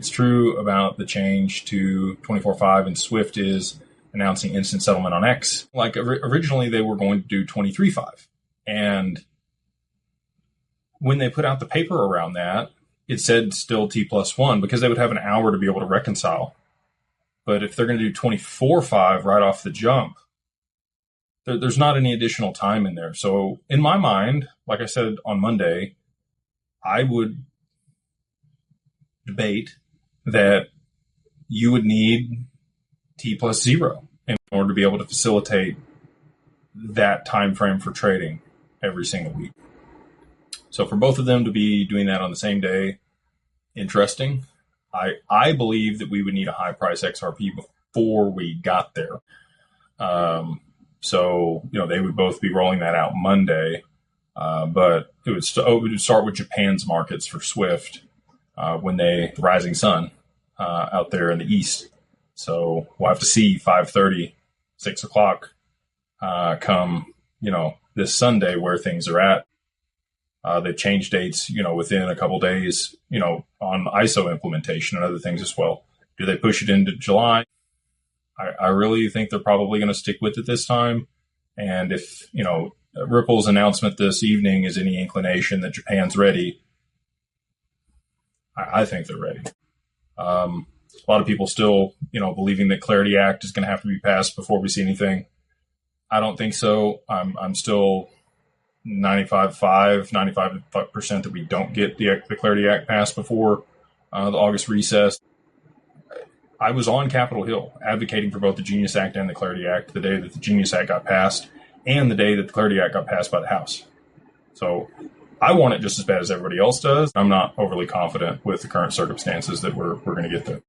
It's true about the change to 24/5, and Swift is announcing instant settlement on X. Like originally they were going to do 23/5. And when they put out the paper around that, it said still T+1 because they would have an hour to be able to reconcile. But if they're going to do 24/5 right off the jump, there's not any additional time in there. So in my mind, like I said on Monday, I would debate that you would need T+0 in order to be able to facilitate that time frame for trading every single week. So for both of them to be doing that on the same day, interesting. I believe that we would need a high price XRP before we got there. So, they would both be rolling that out Monday, but it would start with Japan's markets for Swift when the rising sun out there in the east. So we'll have to see 5:30, 6 o'clock come, this Sunday where things are at. They've changed dates, within a couple days, on ISO implementation and other things as well. Do they push it into July? I really think they're probably going to stick with it this time. And if, Ripple's announcement this evening is any inclination that Japan's ready, I think they're ready. A lot of people still, believing that Clarity Act is going to have to be passed before we see anything. I don't think so. I'm still 95% that we don't get the Clarity Act passed before the August recess. I was on Capitol Hill advocating for both the Genius Act and the Clarity Act the day that the Genius Act got passed and the day that the Clarity Act got passed by the House. So I want it just as bad as everybody else does. I'm not overly confident with the current circumstances that we're going to get there.